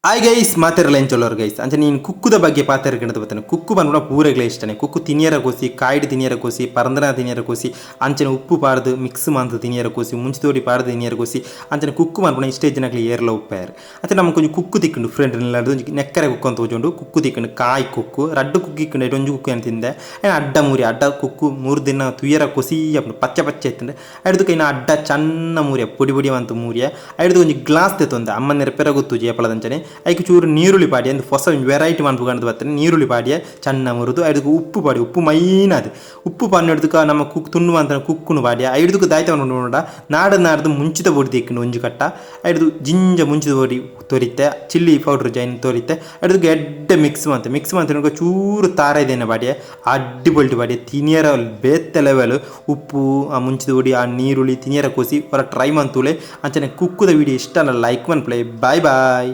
Hi guys ಮಾತಿರಲ್ಲ ಎಂಚೋಲವ್ರು guys ಅಂಚೆ ನೀನು ಕುಕ್ಕುದ ಬಗ್ಗೆ ಪಾತಿರ್ಕಿಂತ ಬರ್ತಾನೆ ಕುಕ್ಕು ಬಂದ್ಬಿಡ ಪೂರೆಗಳೇ ಇಷ್ಟನೇ ಕುಕ್ಕು ತಿನಿಯರ ಕೋಸಿ ಕಾಯ್ಡು ತಿನಿಯರ ಕೋಸಿ ಪರಂದನ ತಿನಿಯರ ಕೋಸಿ ಅಂಚನೆ ಉಪ್ಪು ಪಾಡ್ದು ಮಿಕ್ಸ್ ಮಾಡ್ದು ತಿನಿಯರ ಕೋಸಿ ಮುಂಚೆ ಪಾಡ್ದು ತಿನಿಯರ ಕೋಸಿ ಅಂಚನೆ ಕುಕ್ಕು ಮಾಡ್ಬಿಡ ಇಷ್ಟೇ ಜನಕ್ಕೆ ಏರ್ಲ ಉಪ್ಪಾರು ಅಂಚೆ ನಮ್ಗೆ ಕೊಂಚ ಕುಕ್ಕು ತಿಕ್ಕೊಂಡು ಫ್ರೆಂಡ್ ನೆಕ್ಕರೆ ಕುಕ್ಕು ಅಂತ ಹೋಜೊಂಡು ಕುಕ್ಕು ತಿಕ್ಕೊಂಡು ಕಾಯಿ ಕುಕ್ಕು ರಡ್ಡು ಕುಕ್ಕು ಇಕ್ಕೊಂಡು ಒಂಜು ಕುಕ್ಕು ಅಂತ ತಿಂದೆ ಅಡ್ಡ ಮೂರಿ ಅಡ್ಡ ಕುಕ್ಕು 3 ದಿನ ತುಯ್ಯರ ಕೋಸಿ ಅಪ್ಪ ಪಚ್ಚ ಪಚ್ಚ ಎತ್ತಂಡೆ ಅಡ್ದು ಕೈನ ಅಡ್ಡ ಚನ್ನ ಮೂರಿಯ ಪುಡಿ ಪುಡಿ ಅಂತ ಮೂರಿಯ ಅಡ್ದು ಒಂಜಿ ಗ್ಲಾಸ್ ತೆತ್ತೊಂದೆ ಅಮ್ಮನೆರ ಪೆರ ಗೊತ್ತು ಜೇಪಳದಂಚನೆ ಐಕೆ ಚೂರು ನೀರುಳ್ಳಿ ಪಾಡಿ ಅಂದ್ರೆ ಹೊಸ ವೆರೈಟಿ ಮಾಡ್ಕೊಂಡು ಬರ್ತಾನೆ ನೀರುಳ್ಳಿ ಪಾಡಿಯ ಚೆನ್ನ ಮುರಿದು ಅದಕ್ಕೆ ಉಪ್ಪು ಪಾಡಿ ಉಪ್ಪು ಮೈನ್ ಅದು ಉಪ್ಪು ಪಾಡಿ ಹಿಡ್ದಕ್ಕೆ ನಮ್ಮ ಕುಕ್ ತುಣ್ಣುವಂತ ಕುಕ್ಕುನು ಪಾಡಿ ಐಡ್ದಕ್ಕೆ ದಾಯ್ತ ನೋಡ ನಾಡ್ದು ಮುಂಚಿತ ಬೊಡಿ ತೆಕ್ಕೊಂಡು ಒಂಜು ಕಟ್ಟ ಐಡ್ದು ಜಿಂಜ ಮುಂಚಿತ ಬೊಡಿ ತೋರಿತ್ತೆ ಚಿಲ್ಲಿ ಪೌಡ್ರ್ ಜೈನ್ ತೋರಿತ್ತೆ ಅದಕ್ಕೆ ಎಡ್ಡೆ ಮಿಕ್ಸ್ ಮಾಡ್ತಾರೆ ಚೂರು ತಾರ ಇದೇನೆ ಬಾಡಿಯ ಅಡ್ಡಿಪೊಲ್ಟಿ ಬಾಡಿಯ ತಿನಿಯರ ಬೇತ್ತೆ ಲೆವೆಲ್ ಉಪ್ಪು ಆ ಮುಂಚಿದ ಬೊಡಿ ಆ ನೀರುಳ್ಳಿ ತಿನಿಯರ ಕೋಸಿ ಹೊರ ಟ್ರೈ ಮಂತೂಳೆ ಅಂಚನೆ ಕುಕ್ಕುದ ವಿಡಿಯೋ ಇಷ್ಟ ಅಲ್ಲ ಲೈಕ್ ಒನ್ ಪ್ಲೇ ಬಾಯ್ ಬಾಯ್.